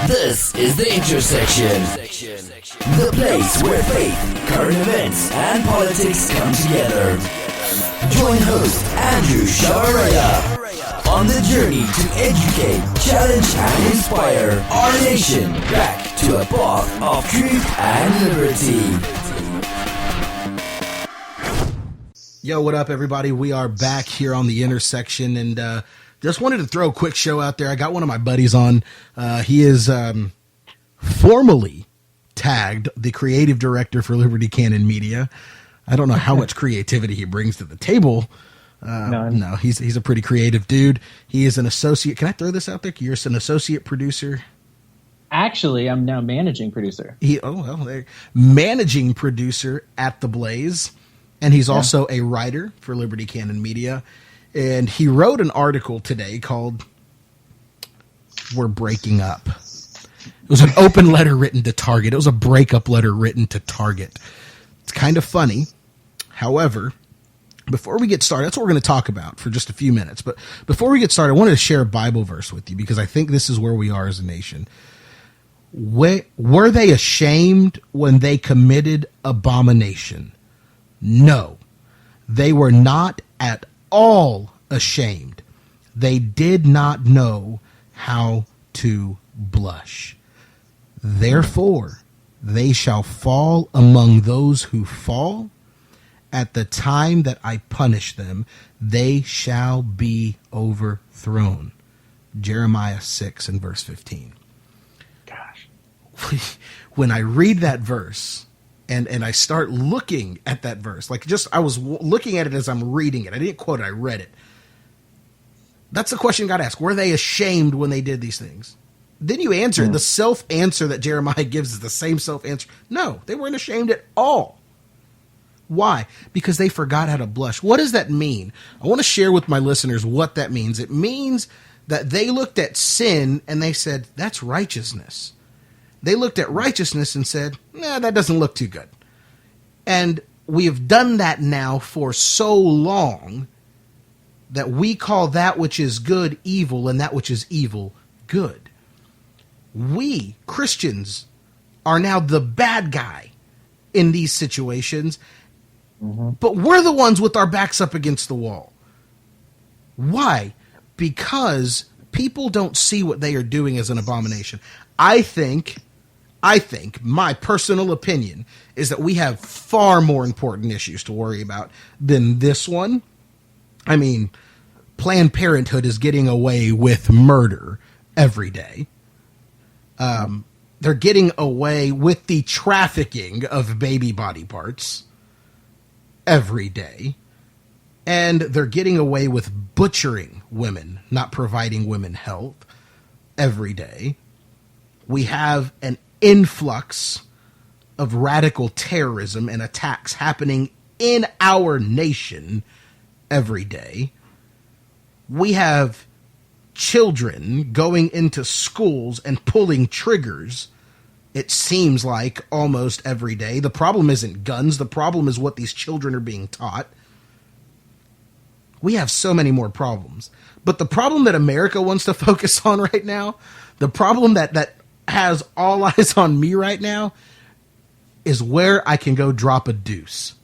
This is The Intersection, the place where faith, current events, and politics come together. Join host Andrew Chavarrilla on the journey to educate, challenge, and inspire our nation back to a path of truth and liberty. Yo, what up, everybody? We are back here on The Intersection, and just wanted to throw a quick show out there. I got one of my buddies on. He is formally tagged the creative director for Liberty Cannon Media. I don't know how much creativity he brings to the table. No, he's a pretty creative dude. He is an associate. Can I throw this out there? You're an associate producer. Actually, I'm now managing producer. Managing producer at The Blaze. And he's also a writer for Liberty Cannon Media. And he wrote an article today called "We're Breaking Up." It was an open letter written to Target. It was a breakup letter written to Target. It's kind of funny. However, before we get started, that's what we're going to talk about for just a few minutes. But before we get started, I wanted to share a Bible verse with you because I think this is where we are as a nation. Were they ashamed when they committed abomination? No, they were not at all ashamed. They did not know how to blush. Therefore, they shall fall among those who fall. At the time that I punish them, they shall be overthrown. Jeremiah 6 and verse 15. Gosh. When I read that verse, and I start looking at that verse, I was looking at it as I'm reading it. I didn't quote it, I read it. That's the question God asked. Were they ashamed when they did these things? Then you answer. The self-answer that Jeremiah gives is the same self-answer. No, they weren't ashamed at all. Why? Because they forgot how to blush. What does that mean? I want to share with my listeners what that means. It means that they looked at sin and they said, that's righteousness. They looked at righteousness and said, nah, that doesn't look too good. And we have done that now for so long that we call that which is good evil and that which is evil good. We, Christians, are now the bad guy in these situations, but we're the ones with our backs up against the wall. Why? Because people don't see what they are doing as an abomination. I think my personal opinion is that we have far more important issues to worry about than this one. I mean, Planned Parenthood is getting away with murder every day. They're getting away with the trafficking of baby body parts every day. And they're getting away with butchering women, not providing women health every day. We have an influx of radical terrorism and attacks happening in our nation every day. We have children going into schools and pulling triggers, it seems like, almost every day. The problem isn't guns. The problem is what these children are being taught. We have so many more problems. But the problem that America wants to focus on right now, the problem that has all eyes on me right now, is where I can go drop a deuce.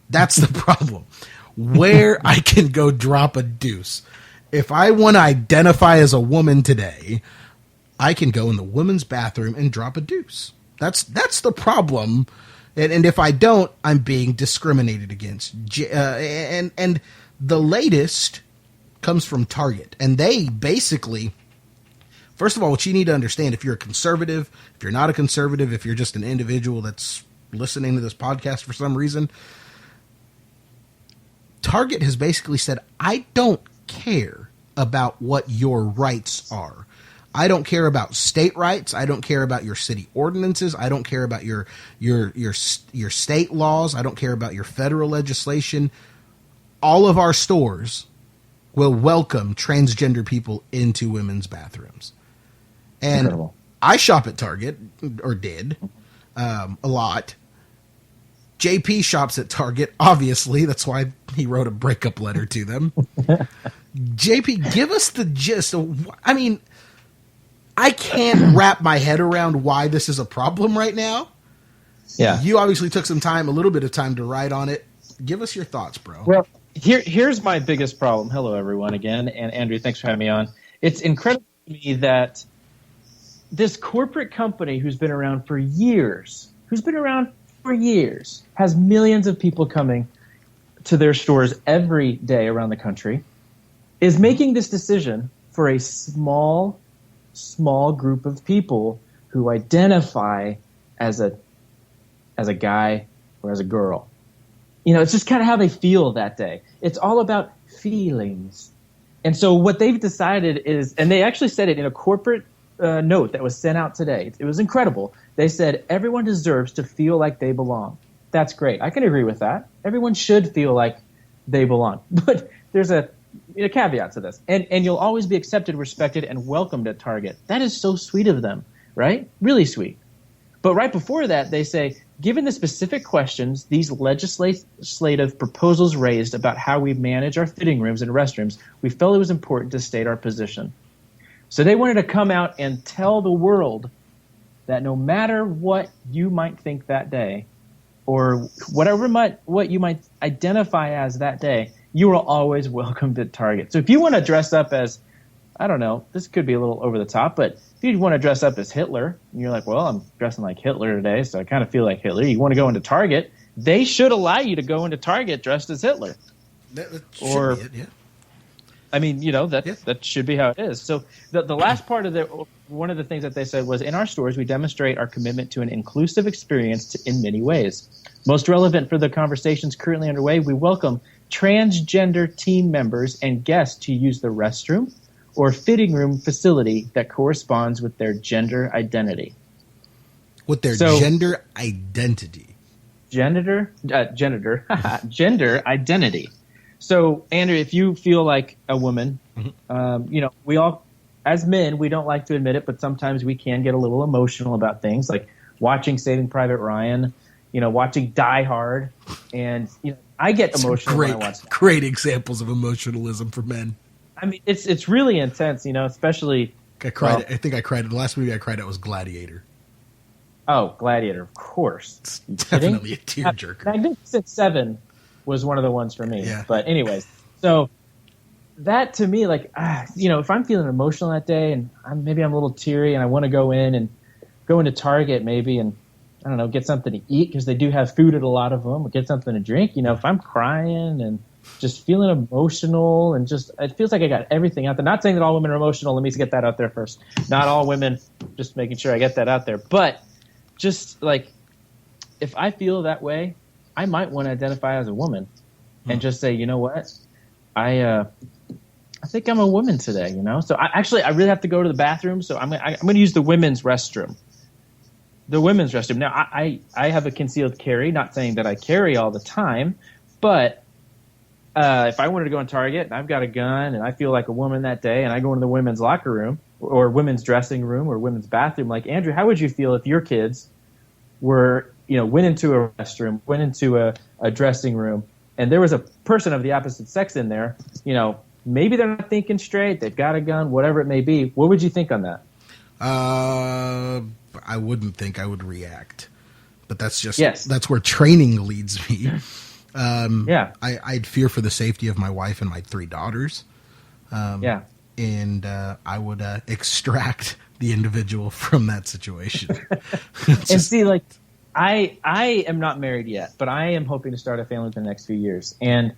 That's the problem. Where I can go drop a deuce. If I want to identify as a woman today, I can go in the women's bathroom and drop a deuce. That's the problem. And if I don't, I'm being discriminated against. And the latest comes from Target. And they basically, first of all, what you need to understand, if you're a conservative, if you're not a conservative, if you're just an individual that's listening to this podcast for some reason, Target has basically said, I don't care about what your rights are. I don't care about state rights. I don't care about your city ordinances. I don't care about your state laws. I don't care about your federal legislation. All of our stores will welcome transgender people into women's bathrooms. And incredible. I shop at Target, or did, a lot. JP shops at Target, obviously. That's why he wrote a breakup letter to them. JP, give us the gist. I mean, I can't wrap my head around why this is a problem right now. Yeah. You obviously took a little bit of time to write on it. Give us your thoughts, bro. Well, here's my biggest problem. Hello, everyone, again. And Andrew, thanks for having me on. It's incredible to me that this corporate company who's been around for years, has millions of people coming to their stores every day around the country, is making this decision for a small group of people who identify as a guy or as a girl. You know, it's just kind of how they feel that day. It's all about feelings. And so what they've decided is, and they actually said it in a corporate note that was sent out today. It was incredible. They said everyone deserves to feel like they belong. That's great. I can agree with that. Everyone should feel like they belong. But there's a caveat to this. And you'll always be accepted, respected, and welcomed at Target. That is so sweet of them, right? Really sweet. But right before that, they say, given the specific questions these legislative proposals raised about how we manage our fitting rooms and restrooms, we felt it was important to state our position. So they wanted to come out and tell the world that no matter what you might think that day, or what you might identify as that day, you are always welcomed at Target. So if you want to dress up as, I don't know, this could be a little over the top, but if you want to dress up as Hitler, and you're like, well, I'm dressing like Hitler today, so I kind of feel like Hitler. You want to go into Target, they should allow you to go into Target dressed as Hitler. That should be it, yeah. I mean, that should be how it is. So the last part of one of the things that they said was, in our stores, we demonstrate our commitment to an inclusive experience in many ways. Most relevant for the conversations currently underway, we welcome transgender team members and guests to use the restroom or fitting room facility that corresponds with their gender identity. With their gender identity. Gender identity. So, Andrew, if you feel like a woman, we all, as men, we don't like to admit it, but sometimes we can get a little emotional about things, like watching Saving Private Ryan, watching Die Hard, and I get emotional when I watch that. Great examples of emotionalism for men. I mean, it's really intense, especially. I cried. I think I cried. The last movie I cried at was Gladiator. Oh, Gladiator, of course. It's definitely a tearjerker. Magnificent Seven was one of the ones for me. Yeah. But anyways, so that to me, like, if I'm feeling emotional that day and maybe I'm a little teary and I want to go into Target maybe and, I don't know, get something to eat because they do have food at a lot of them, or get something to drink. If I'm crying and just feeling emotional and just, it feels like I got everything out there. Not saying that all women are emotional. Let me get that out there first. Not all women, just making sure I get that out there. But just like, if I feel that way, I might want to identify as a woman and just say, you know what, I think I'm a woman today, So I really have to go to the bathroom, so I'm going to use the women's restroom. The women's restroom. Now, I have a concealed carry, not saying that I carry all the time, but if I wanted to go in Target and I've got a gun and I feel like a woman that day and I go into the women's locker room or women's dressing room or women's bathroom, like, Andrew, how would you feel if your kids were, went into a restroom, went into a dressing room, and there was a person of the opposite sex in there, maybe they're not thinking straight, they've got a gun, whatever it may be. What would you think on that? I wouldn't think I would react, but that's just, yes. That's where training leads me. Yeah. I'd fear for the safety of my wife and my 3 daughters. Yeah. And I would extract the individual from that situation. And see, like, I am not married yet, but I am hoping to start a family within the next few years. And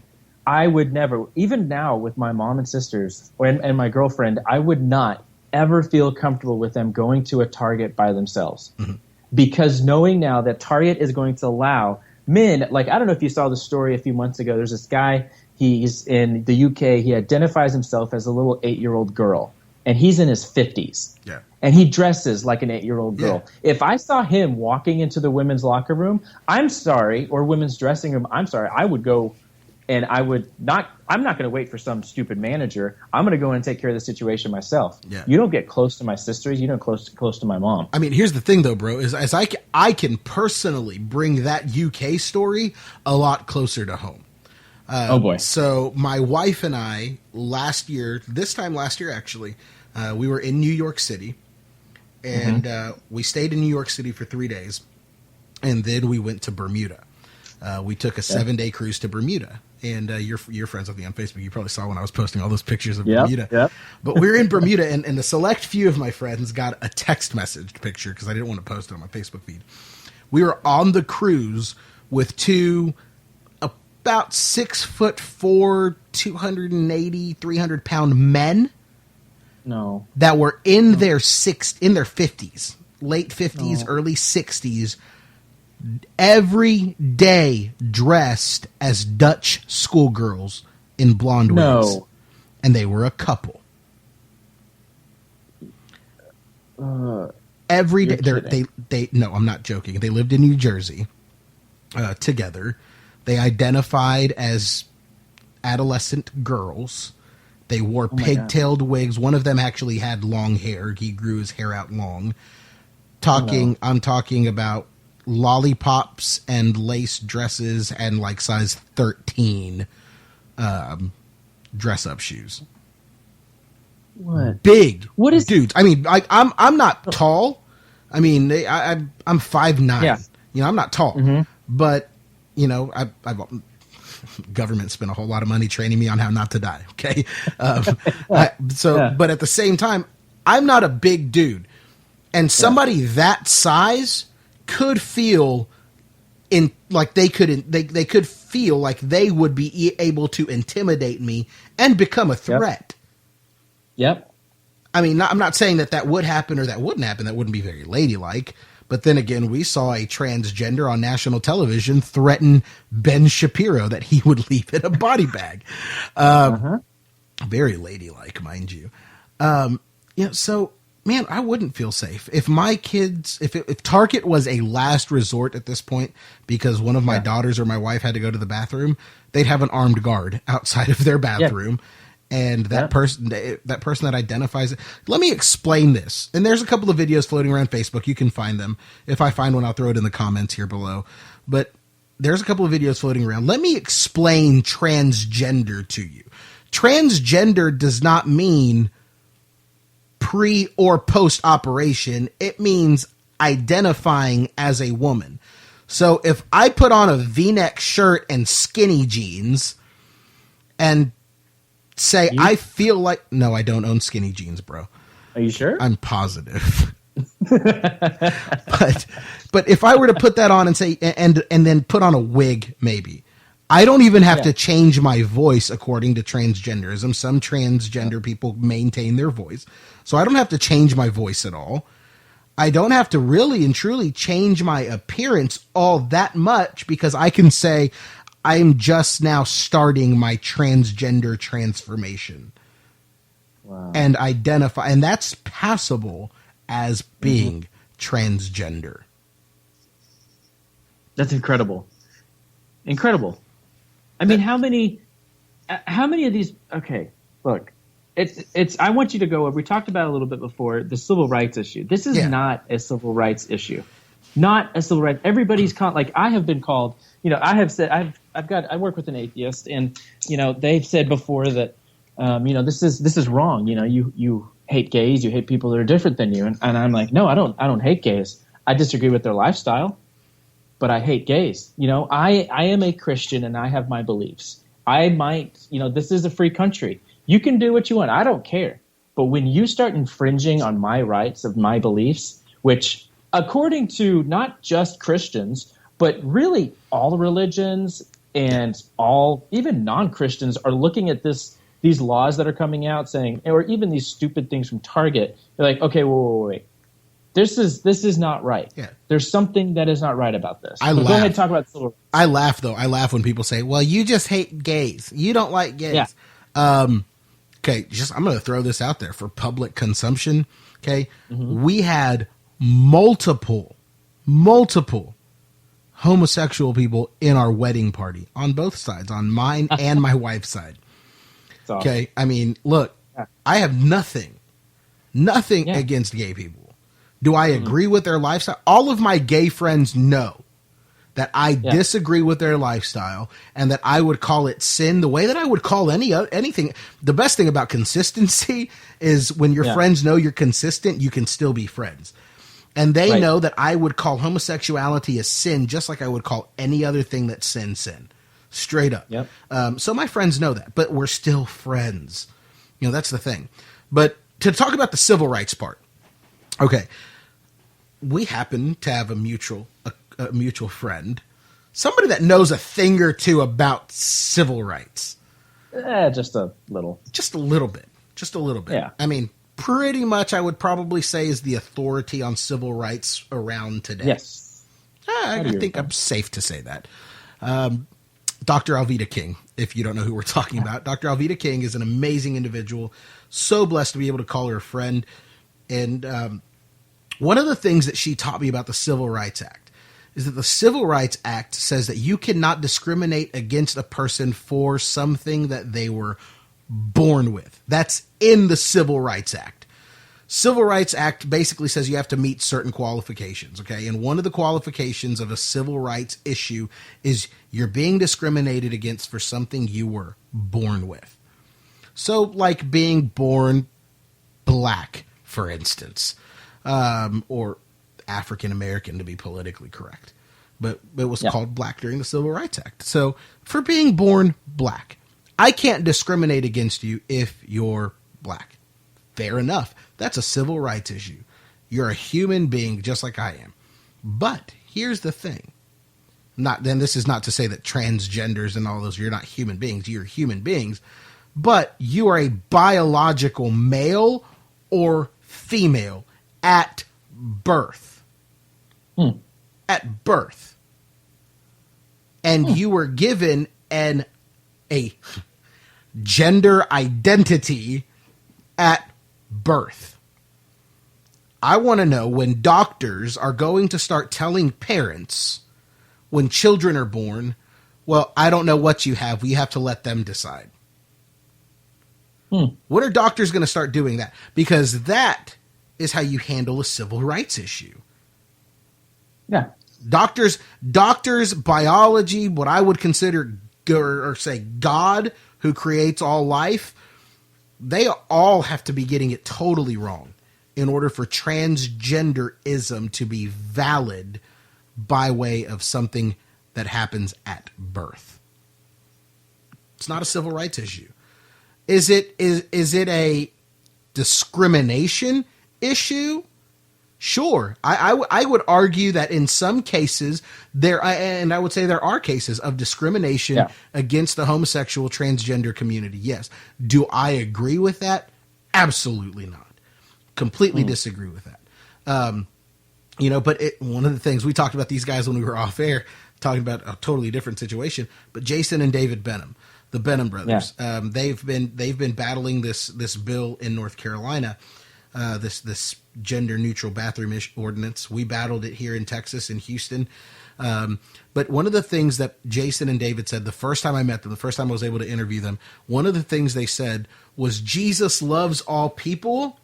I would never, even now with my mom and sisters and my girlfriend, I would not ever feel comfortable with them going to a Target by themselves. Mm-hmm. Because knowing now that Target is going to allow men, like, I don't know if you saw the story a few months ago, there's this guy, he's in the UK, he identifies himself as a little 8-year-old girl, and he's in his 50s. Yeah. And he dresses like an 8-year-old girl. Yeah. If I saw him walking into the women's locker room, or women's dressing room, I would go and I'm not going to wait for some stupid manager. I'm going to go in and take care of the situation myself. Yeah. You don't get close to my sisters. You don't get close to my mom. I mean, here's the thing, though, bro, is as I can personally bring that UK story a lot closer to home. Oh boy. So my wife and I this time last year actually, we were in New York City, and we stayed in New York City for 3 days, and then we went to Bermuda. We took a 7-day cruise to Bermuda, and you're friends with me on Facebook. You probably saw when I was posting all those pictures of Bermuda. Yep. But we're in Bermuda, and a select few of my friends got a text message picture because I didn't want to post it on my Facebook feed. We were on the cruise with two about 6'4", 280, 300-pound men. No. That were in their 50s, late 50s, early 60s, every day dressed as Dutch schoolgirls in blonde wigs. And they were a couple. Every day. No, I'm not joking. They lived in New Jersey together. They identified as adolescent girls. They wore pigtailed wigs. One of them actually had long hair. He grew his hair out long. I'm talking about lollipops and lace dresses and like size 13 dress up shoes. What? Big. What is dudes? I mean, I'm not tall. I mean, I'm 5'9". Yeah. You know, I'm not tall, but you know, I've government spent a whole lot of money training me on how not to die. Okay. But at the same time, I'm not a big dude, and somebody that size could feel they could feel like they would be able to intimidate me and become a threat. Yep. I mean, I'm not saying that would happen or that wouldn't happen. That wouldn't be very ladylike. But then again, we saw a transgender on national television threaten Ben Shapiro that he would leave in a body bag. Very ladylike, mind you. So, man, I wouldn't feel safe. If my kids, if Target was a last resort at this point because one of my daughters or my wife had to go to the bathroom, they'd have an armed guard outside of their bathroom. Yeah. And that person that identifies it. Let me explain this. And there's a couple of videos floating around Facebook. You can find them. If I find one, I'll throw it in the comments here below. But there's a couple of videos floating around. Let me explain transgender to you. Transgender does not mean pre or post operation. It means identifying as a woman. So if I put on a V-neck shirt and skinny jeans and say I feel like I don't own skinny jeans, bro. Are you sure? I'm positive. but if I were to put that on and say and then put on a wig, maybe I don't even have to change my voice according to transgenderism. Some transgender people maintain their voice, so I don't have to change my voice at all. I don't have to really and truly change my appearance all that much because I can say I'm just now starting my transgender transformation. Wow. And identify, and that's passable as being transgender. That's incredible. Incredible. I mean, how many of these, okay, look, it's, I want you to go over, we talked about it a little bit before, the civil rights issue. This is not a civil rights issue. Not a civil rights. Everybody's I have been called, I have said, I work with an atheist, and, they've said before that, this is wrong. You hate gays, you hate people that are different than you. And I'm like, no, I don't hate gays. I disagree with their lifestyle, but I hate gays. I am a Christian and I have my beliefs. I might, this is a free country. You can do what you want. I don't care. But when you start infringing on my rights of my beliefs, which according to not just Christians, but really all religions and all, even non-Christians are looking at these laws that are coming out saying, or even these stupid things from Target, they're like, okay, wait. This is not right. Yeah. There's something that is not right about this. Go ahead and talk about civil rights. I laugh, though. I laugh when people say, well, you just hate gays. You don't like gays. Yeah. Okay, I'm going to throw this out there for public consumption. Okay. Mm-hmm. We had multiple homosexual people in our wedding party on both sides, on mine and my wife's side. Awesome. Okay. I mean, look, I have nothing against gay people. Do I agree with their lifestyle? All of my gay friends know that I disagree with their lifestyle, and that I would call it sin the way that I would call anything. The best thing about consistency is when your friends know you're consistent, you can still be friends. And they know that I would call homosexuality a sin just like I would call any other thing that's sin. Straight up. Yep. So my friends know that, but we're still friends. You know, that's the thing. But to talk about the civil rights part, okay, we happen to have a mutual friend, somebody that knows a thing or two about civil rights. Just a little. Just a little bit. Yeah. I mean, pretty much I would probably say is the authority on civil rights around today. Yes. I think I'm safe to say that. Dr. Alveda King, if you don't know who we're talking about. Dr. Alveda King is an amazing individual. So blessed to be able to call her a friend. And one of the things that she taught me about the Civil Rights Act is that the Civil Rights Act says that you cannot discriminate against a person for something that they were born with. That's in the Civil Rights Act. Civil Rights Act basically says you have to meet certain qualifications, okay? And one of the qualifications of a civil rights issue is you're being discriminated against for something you were born with. So, like being born black, for instance, or African American to be politically correct. But it was called black during the Civil Rights Act. So, for being born black, I can't discriminate against you if you're black. Fair enough. That's a civil rights issue. You're a human being just like I am. But here's the thing. This is not to say that transgenders and all those, you're not human beings. You're human beings. But you are a biological male or female at birth. At birth. And you were given a gender identity at birth. I want to know when doctors are going to start telling parents when children are born, well, I don't know what you have. We have to let them decide. When are doctors going to start doing that? Because that is how you handle a civil rights issue. Yeah. Doctors, biology, what I would consider or say God who creates all life, they all have to be getting it totally wrong in order for transgenderism to be valid by way of something that happens at birth. It's not a civil rights issue. Is it a discrimination issue? Sure. I would argue that in some cases I would say there are cases of discrimination against the homosexual transgender community. Yes. Do I agree with that? Absolutely not. Completely disagree with that. But one of the things we talked about these guys when we were off air, talking about a totally different situation, but Jason and David Benham, the Benham brothers, they've been battling this bill in North Carolina, this gender neutral bathroom ordinance. We battled it here in Texas, in Houston. But one of the things that Jason and David said the first time I met them, the first time I was able to interview them, one of the things they said was Jesus loves all people,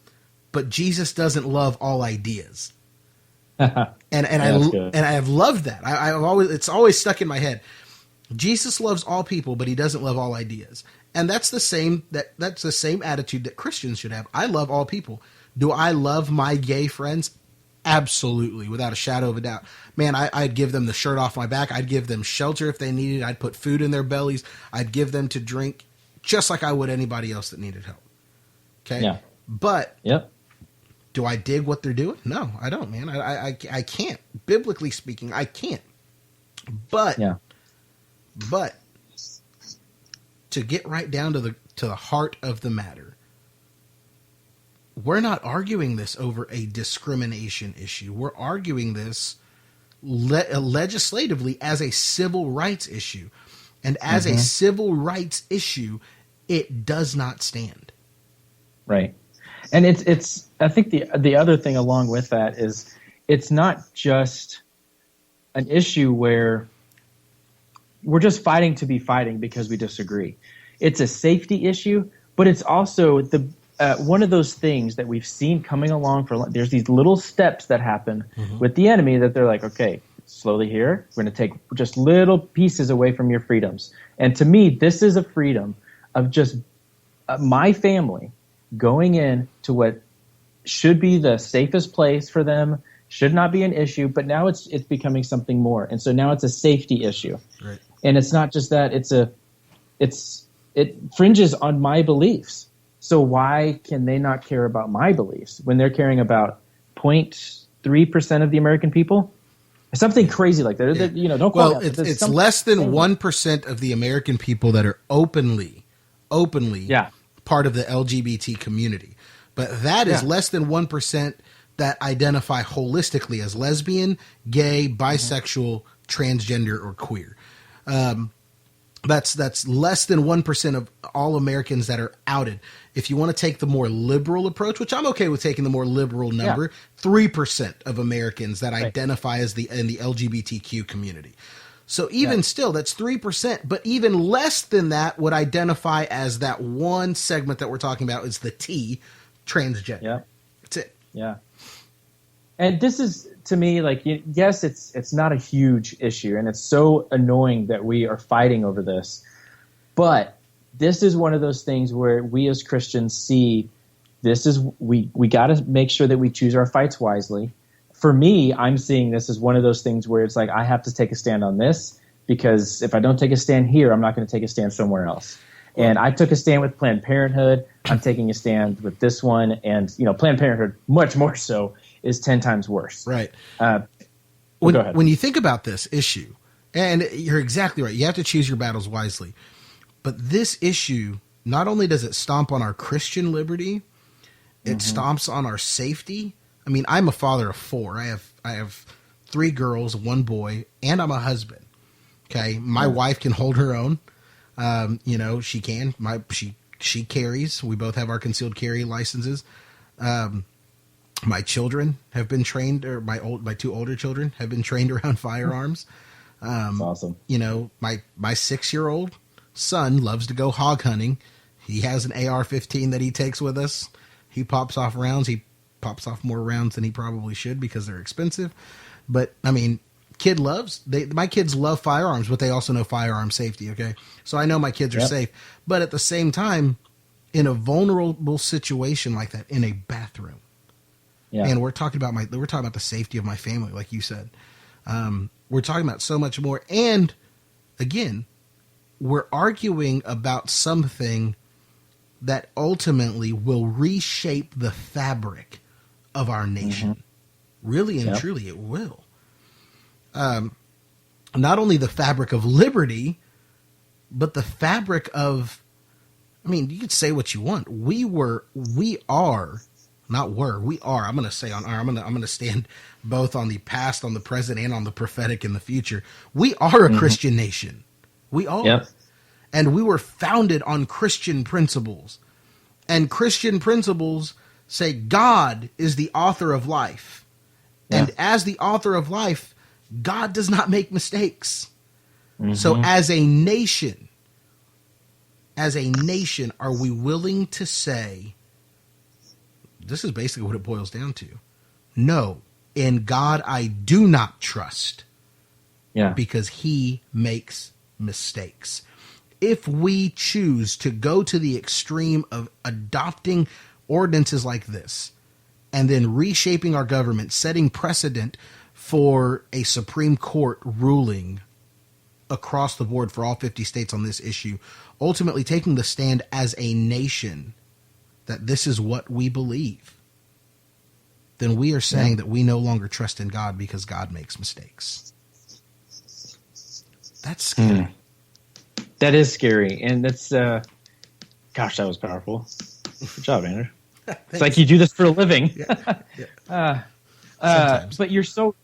but Jesus doesn't love all ideas. and I have loved that. It's always stuck in my head. Jesus loves all people, but he doesn't love all ideas. And that's the same attitude that Christians should have. I love all people. Do I love my gay friends? Absolutely, without a shadow of a doubt. Man, I'd give them the shirt off my back. I'd give them shelter if they needed. I'd put food in their bellies. I'd give them to drink just like I would anybody else that needed help. Okay? Yeah. But do I dig what they're doing? No, I don't, man. I can't. Biblically speaking, I can't. But to get right down to the heart of the matter, we're not arguing this over a discrimination issue. We're arguing this legislatively as a civil rights issue. And as a civil rights issue, it does not stand. Right. And it's I think the other thing along with that is it's not just an issue where we're just fighting to be fighting because we disagree. It's a safety issue, but it's also one of those things that we've seen coming along there's these little steps that happen with the enemy that they're like, okay, slowly here. We're going to take just little pieces away from your freedoms. And to me, this is a freedom of just my family going in to what should be the safest place for them, should not be an issue, but now it's becoming something more. And so now it's a safety issue. Right. And it's not just that, it fringes on my beliefs. So why can they not care about my beliefs when they're caring about 0.3% of the American people? Something crazy like that. Yeah. Don't well, it's less than 1% of the American people that are openly part of the LGBT community. But that is less than 1% that identify holistically as lesbian, gay, bisexual, transgender, or queer. That's less than 1% of all Americans that are outed. If you want to take the more liberal approach, which I'm okay with taking the more liberal number, 3% of Americans that identify as in the LGBTQ community. So even still, that's 3%, but even less than that would identify as that one segment that we're talking about is the T, transgender. Yeah. That's it. Yeah. And this is, to me, like, yes, it's not a huge issue, and it's so annoying that we are fighting over this. But this is one of those things where we as Christians see we got to make sure that we choose our fights wisely. For me, I'm seeing this as one of those things where it's like I have to take a stand on this, because if I don't take a stand here, I'm not going to take a stand somewhere else. And I took a stand with Planned Parenthood. I'm taking a stand with this one. And, Planned Parenthood, much more so, is 10 times worse. Right. Go ahead. When you think about this issue, and you're exactly right, you have to choose your battles wisely. But this issue, not only does it stomp on our Christian liberty, it stomps on our safety. I mean, I'm a father of 4. I have 3 girls, 1 boy, and I'm a husband. Okay. My wife can hold her own. She can. She carries. We both have our concealed carry licenses. My children have been trained, or my 2 older children have been trained around firearms. That's awesome. My 6-year-old son loves to go hog hunting. He has an AR-15 that he takes with us. He pops off rounds. He pops off more rounds than he probably should because they're expensive. But I mean, my kids love firearms, but they also know firearm safety. Okay. So I know my kids are safe, but at the same time, in a vulnerable situation like that, in a bathroom, and we're talking about the safety of my family, like you said, we're talking about so much more. And again, we're arguing about something that ultimately will reshape the fabric of our nation. Really and truly, it will. Not only the fabric of liberty, but the fabric of, you could say what you want. We are. I'm going to say I'm going to stand both on the past, on the present, and on the prophetic in the future. We are a Christian nation. We are. Yep. And we were founded on Christian principles. And Christian principles say God is the author of life. Yeah. And as the author of life, God does not make mistakes. So as a nation, are we willing to say, this is basically what it boils down to. No, in God I do not trust. Yeah. Because he makes mistakes. If we choose to go to the extreme of adopting ordinances like this, and then reshaping our government, setting precedent for a Supreme Court ruling across the board for all 50 states on this issue, ultimately taking the stand as a nation that this is what we believe, then we are saying that we no longer trust in God because God makes mistakes. That's scary. That is scary. And that's, gosh, that was powerful. Good job, Andrew. It's like you do this for a living. But you're so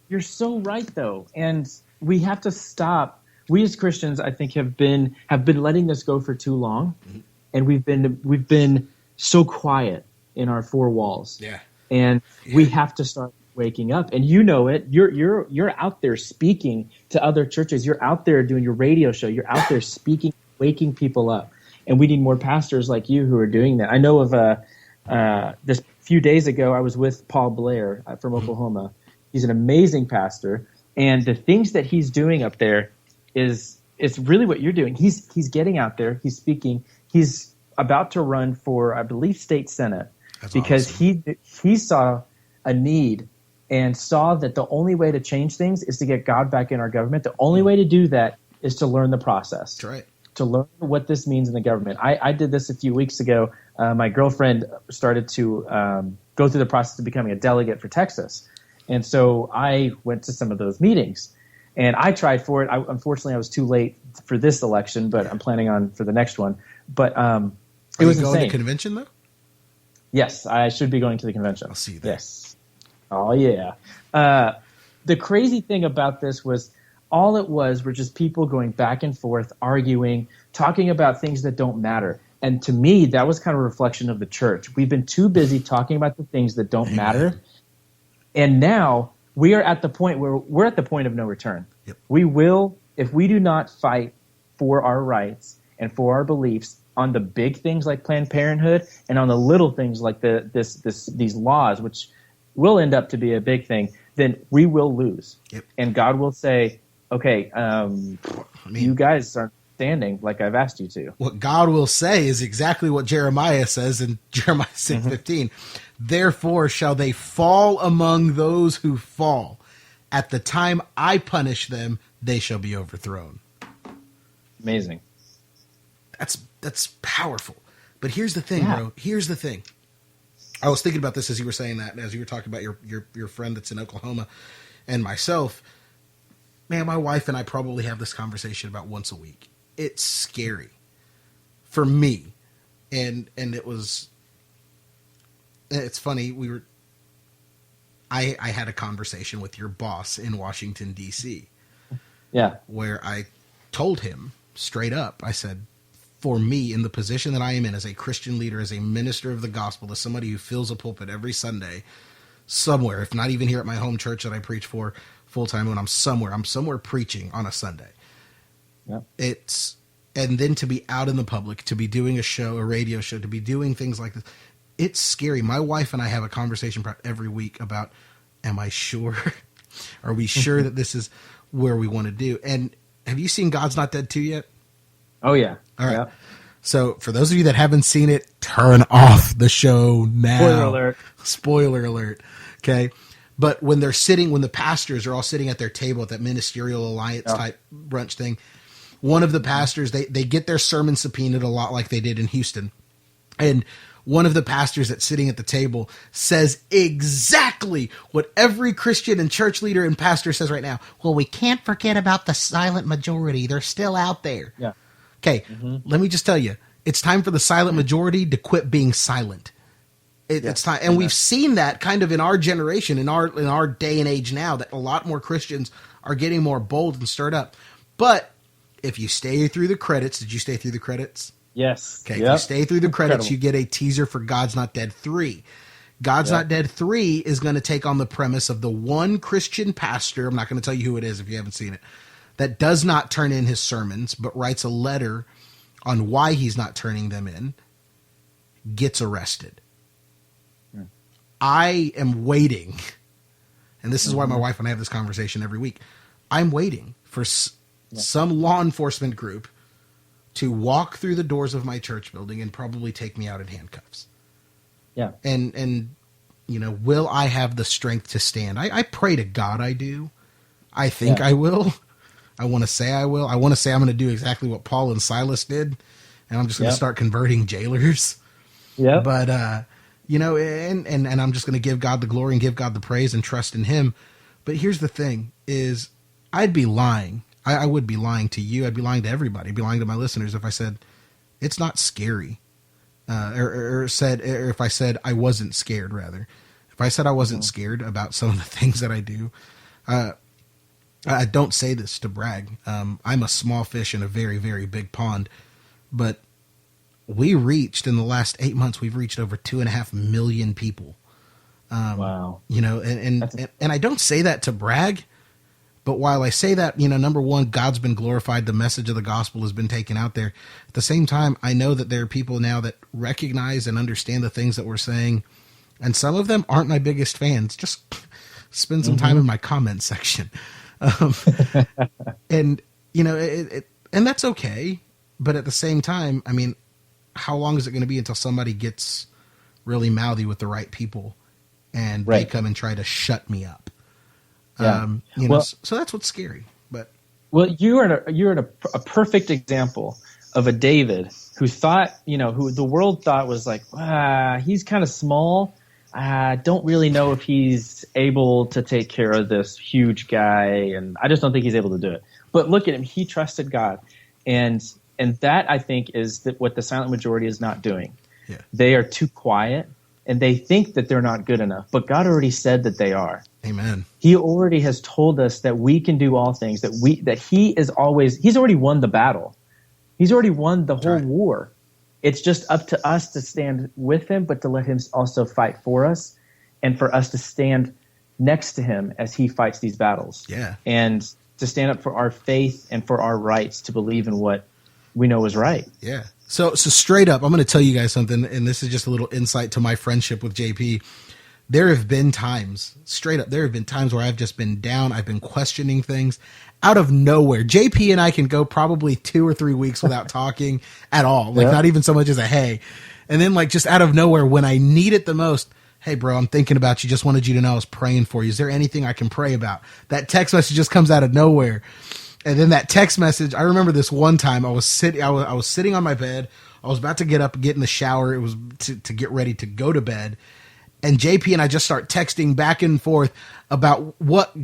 right, though. And we have to stop. We as Christians, I think, have been letting this go for too long. And we've been so quiet in our 4 walls. Yeah. And we have to start waking up. And you know it. You're out there speaking to other churches. You're out there doing your radio show. You're out there speaking, waking people up. And we need more pastors like you who are doing that. I know of this few days ago, I was with Paul Blair from Oklahoma. He's an amazing pastor. And the things that he's doing up there is really what you're doing. He's getting out there. He's speaking. He's about to run for, I believe, state senate. That's because awesome. He saw a need and saw that the only way to change things is to get God back in our government. The only way to do that is to learn the process. That's right. To learn what this means in the government. I did this a few weeks ago. My girlfriend started to go through the process of becoming a delegate for Texas. And so I went to some of those meetings. And I tried for it. Unfortunately, I was too late for this election, but I'm planning on for the next one. But it was going insane. to convention, though? Yes, I should be going to the convention. I'll see you there. Yes. Oh, yeah. The crazy thing about this was all it was were just people going back and forth, arguing, talking about things that don't matter. And to me, that was kind of a reflection of the church. We've been too busy talking about the things that don't matter. And now we are at the point where we're at the point of no return. Yep. We will, if we do not fight for our rights and for our beliefs on the big things like Planned Parenthood and on the little things like these laws, which will end up to be a big thing, then we will lose. Yep. And God will say, okay, you guys aren't standing like I've asked you to. What God will say is exactly what Jeremiah says in Jeremiah 6:15. Therefore shall they fall among those who fall. At the time I punish them, they shall be overthrown. Amazing. That's powerful. But here's the thing, bro. Here's the thing. I was thinking about this as you were saying that, and as you were talking about your friend that's in Oklahoma and myself. Man, my wife and I probably have this conversation about once a week. It's scary for me. And it's funny. I had a conversation with your boss in Washington, D.C. Yeah. Where I told him straight up, I said, for me, in the position that I am in as a Christian leader, as a minister of the gospel, as somebody who fills a pulpit every Sunday somewhere, if not even here at my home church that I preach for full time, when I'm somewhere preaching on a Sunday. Yeah. And then to be out in the public, to be doing a radio show, to be doing things like this, it's scary. My wife and I have a conversation every week about, am I sure? Are we sure that this is where we want to do? And have you seen God's Not Dead 2 yet? Oh, yeah. All right. Yeah. So for those of you that haven't seen it, turn off the show now. Spoiler alert. Spoiler alert. Okay. But when the pastors are all sitting at their table at that ministerial alliance type brunch thing, one of the pastors, they get their sermon subpoenaed a lot like they did in Houston. And one of the pastors that's sitting at the table says exactly what every Christian and church leader and pastor says right now. Well, we can't forget about the silent majority. They're still out there. Yeah. Okay, Let me just tell you, it's time for the silent majority to quit being silent. It's time, and we've seen that kind of in our generation, in our day and age now, that a lot more Christians are getting more bold and stirred up. But if you stay through the credits, did you stay through the credits? Yes. Okay, if you stay through the credits, you get a teaser for God's Not Dead 3. God's Not Dead 3 is going to take on the premise of the one Christian pastor, I'm not going to tell you who it is if you haven't seen it, that does not turn in his sermons, but writes a letter on why he's not turning them in, gets arrested. I am waiting, and this is why my wife and I have this conversation every week. I'm waiting for some law enforcement group to walk through the doors of my church building and probably take me out in handcuffs. Yeah. And will I have the strength to stand? I pray to God I do. I think I will. I want to say I will. I want to say I'm going to do exactly what Paul and Silas did, and I'm just going to start converting jailers. Yeah. But, and I'm just going to give God the glory and give God the praise and trust in him. But here's the thing is I'd be lying. I would be lying to you. I'd be lying to everybody. I'd be lying to my listeners if I said it's not scary, or if I said I wasn't scared. Rather, if I said I wasn't scared about some of the things that I do, I don't say this to brag. I'm a small fish in a very, very big pond, but in the last 8 months, we've reached over 2.5 million people. Wow. And I don't say that to brag. But while I say that, number one, God's been glorified. The message of the gospel has been taken out there. At the same time, I know that there are people now that recognize and understand the things that we're saying. And some of them aren't my biggest fans. Just spend some time in my comment section. And and that's okay. But at the same time, I mean, how long is it going to be until somebody gets really mouthy with the right people and they come and try to shut me up? Yeah. So that's what's scary. But you're at a perfect example of a David who thought, who the world thought was like, he's kind of small. I don't really know if he's able to take care of this huge guy, and I just don't think he's able to do it. But look at him; he trusted God, and that, I think, is what the silent majority is not doing. Yeah. They are too quiet, and they think that they're not good enough. But God already said that they are. Amen. He already has told us that we can do all things. He's already won the battle. He's already won the whole war. It's just up to us to stand with him, but to let him also fight for us, and for us to stand next to him as he fights these battles. Yeah. And to stand up for our faith and for our rights to believe in what we know is right. Yeah. So straight up, I'm going to tell you guys something, and this is just a little insight to my friendship with JP. There have been times, straight up, there have been times where I've just been down. I've been questioning things out of nowhere. JP and I can go probably 2 or 3 weeks without talking at all. Like not even so much as a hey. And then like just out of nowhere when I need it the most, hey bro, I'm thinking about you. Just wanted you to know I was praying for you. Is there anything I can pray about? That text message just comes out of nowhere. And then that text message, I remember this one time I was sitting on my bed. I was about to get up, get in the shower. It was to get ready to go to bed. And JP and I just start texting back and forth about what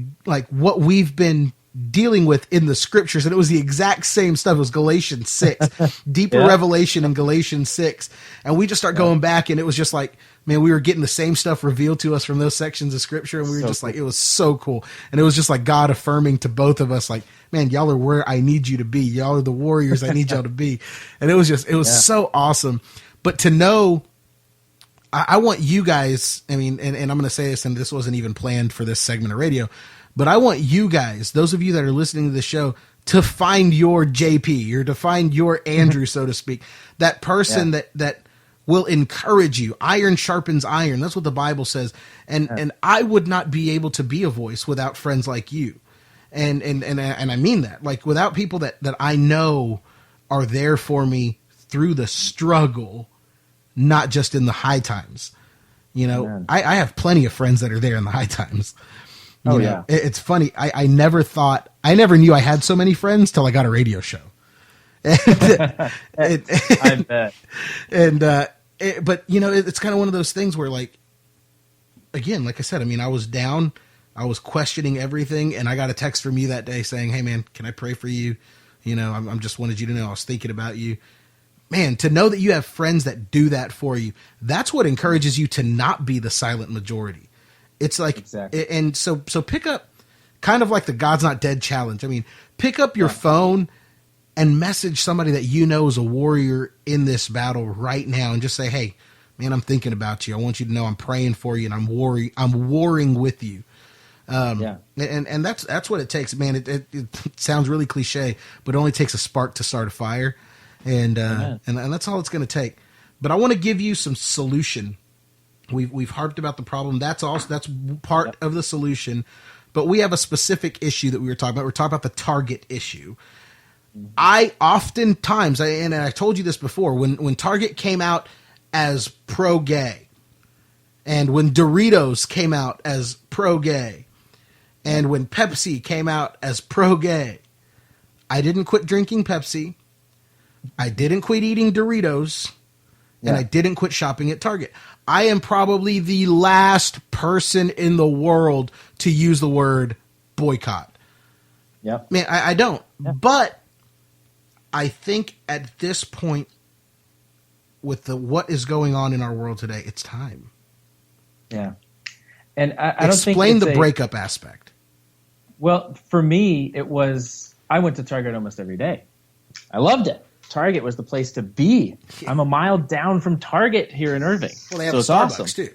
we've been dealing with in the scriptures. And it was the exact same stuff. It was Galatians 6, deeper revelation in Galatians 6. And we just start going back, and it was just like, man, we were getting the same stuff revealed to us from those sections of scripture. And we were just like, it was so cool. And it was just like God affirming to both of us, like, man, y'all are where I need you to be. Y'all are the warriors I need y'all to be. And it was so awesome. But to know, I want you guys, I mean, and I'm going to say this, and this wasn't even planned for this segment of radio, but I want you guys, those of you that are listening to the show, to find your JP, or to find your Andrew, so to speak, that person that will encourage you. Iron sharpens iron. That's what the Bible says. And I would not be able to be a voice without friends like you. And I mean that, like, without people that I know are there for me through the struggle, not just in the high times. I have plenty of friends that are there in the high times. It's funny. I never knew I had so many friends till I got a radio show. I bet. But it's kind of one of those things where, like, again, like I said, I mean, I was down, I was questioning everything, and I got a text from you that day saying, hey man, can I pray for you? I'm just wanted you to know I was thinking about you. Man, to know that you have friends that do that for you, that's what encourages you to not be the silent majority. It's like, exactly. And so pick up, kind of like the God's Not Dead challenge. I mean, pick up your phone and message somebody that you know is a warrior in this battle right now, and just say, hey, man, I'm thinking about you. I want you to know I'm praying for you, and I'm warring with you. And that's what it takes, man. It sounds really cliche, but it only takes a spark to start a fire. And that's all it's going to take. But I want to give you some solution. We've harped about the problem. That's part of the solution. But we have a specific issue that we were talking about. We're talking about the Target issue. I oftentimes, and I told you this before, when Target came out as pro-gay, and when Doritos came out as pro-gay, and when Pepsi came out as pro-gay, I didn't quit drinking Pepsi. I didn't quit eating Doritos, and I didn't quit shopping at Target. I am probably the last person in the world to use the word boycott. Yeah, man, I don't. Yeah. But I think at this point, with what is going on in our world today, it's time. Yeah, and I don't think explain the breakup aspect. Well, for me, it was, I went to Target almost every day. I loved it. Target was the place to be. Yeah. I'm a mile down from Target here in Irving. Well, they have so Starbucks awesome. Too.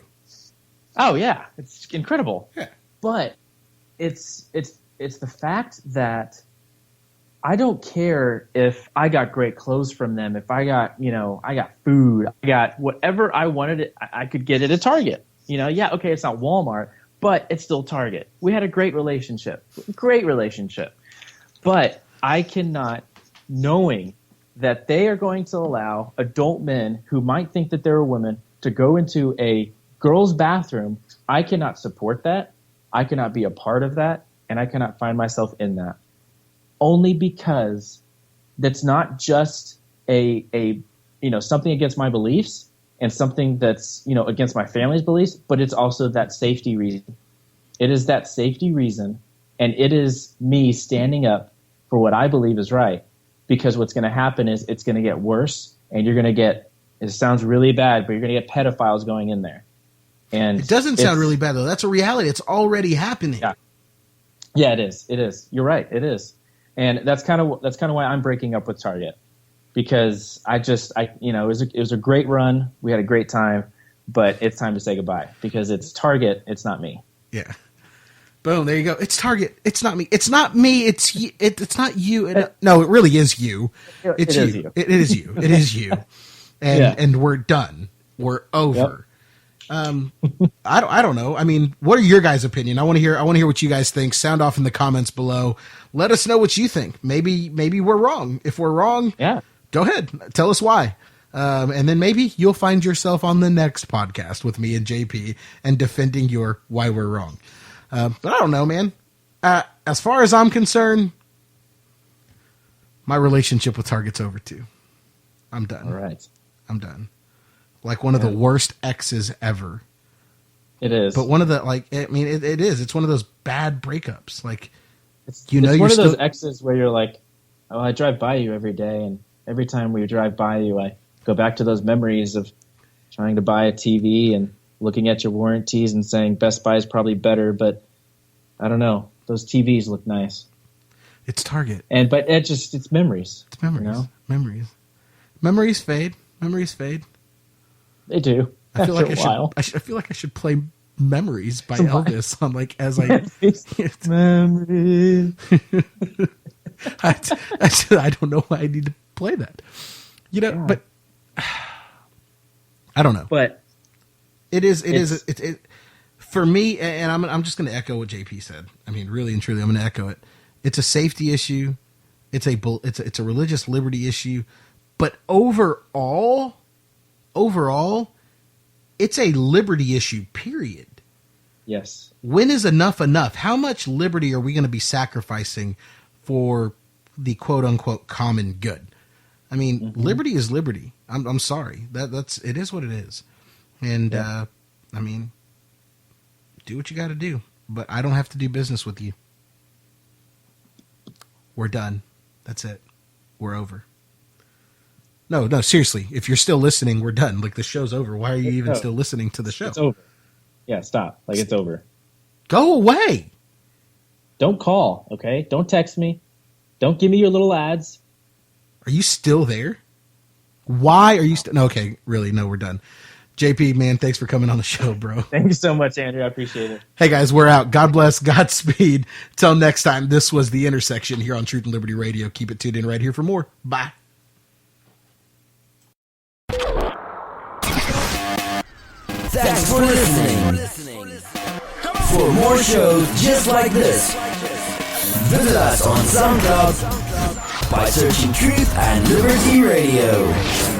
Oh yeah, it's incredible. Yeah. But it's the fact that I don't care if I got great clothes from them, if I got, I got food, I got whatever I wanted, I could get it at Target. Yeah, okay, it's not Walmart, but it's still Target. We had a great relationship. But I cannot, knowing that they are going to allow adult men who might think that they're a woman to go into a girl's bathroom, I cannot support that. I cannot be a part of that, and I cannot find myself in that. Only because that's not just a something against my beliefs and something that's against my family's beliefs, but it's also that safety reason. It is that safety reason, and it is me standing up for what I believe is right. Because what's going to happen is it's going to get worse, and you're going to get, it sounds really bad, but you're going to get pedophiles going in there. And it doesn't sound really bad, though. That's a reality. It's already happening. Yeah, it is. It is. You're right. It is. And that's kind of why I'm breaking up with Target, because it was a great run. We had a great time, but it's time to say goodbye because it's Target. It's not me. Yeah. Boom. There you go. It's Target. It's not me. It's not me. It's you. It's not you. No, it really is you. It's you. It is you. It is you. And we're done. We're over. Yep. I don't know. I mean, what are your guys' opinion? I want to hear what you guys think. Sound off in the comments below. Let us know what you think. Maybe we're wrong. If we're wrong, go ahead. Tell us why. And then maybe you'll find yourself on the next podcast with me and JP and defending your why we're wrong. But I don't know, man. As far as I'm concerned, my relationship with Target's over too. I'm done. All right. I'm done. Like one of the worst exes ever. It is. But one of the, it is. It's one of those bad breakups. Like, it's one of those exes where you're like, oh, I drive by you every day, and every time we drive by you, I go back to those memories of trying to buy a TV and looking at your warranties and saying Best Buy is probably better, but I don't know. Those TVs look nice. It's Target. But it's memories. It's memories. Memories. Memories fade. Memories fade. They do. I feel like I feel like I should play Memories by Elvis on Memories. I don't know why I need to play that. But I don't know. But it for me, and I'm just going to echo what JP said. I mean, really and truly, I'm going to echo it. It's a safety issue. It's a religious liberty issue, but overall, it's a liberty issue. Period. Yes. When is enough enough? How much liberty are we going to be sacrificing for the quote unquote common good? I mean, liberty is liberty. I'm sorry. It is what it is. And I mean, do what you got to do, but I don't have to do business with you. We're done. That's it. We're over. No, seriously. If you're still listening, we're done. Like, the show's over. Why are you even still listening to the show? It's over. Yeah, stop. Like, it's over. Go away. Don't call, okay? Don't text me. Don't give me your little ads. Are you still there? Why are you still... No, okay, really, no, we're done. JP, man, thanks for coming on the show, bro. Thank you so much, Andrew. I appreciate it. Hey, guys, we're out. God bless. Godspeed. Till next time, this was The Intersection here on Truth and Liberty Radio. Keep it tuned in right here for more. Bye. Thanks for listening. For more shows just like this, visit us on SoundCloud by searching Truth and Liberty Radio.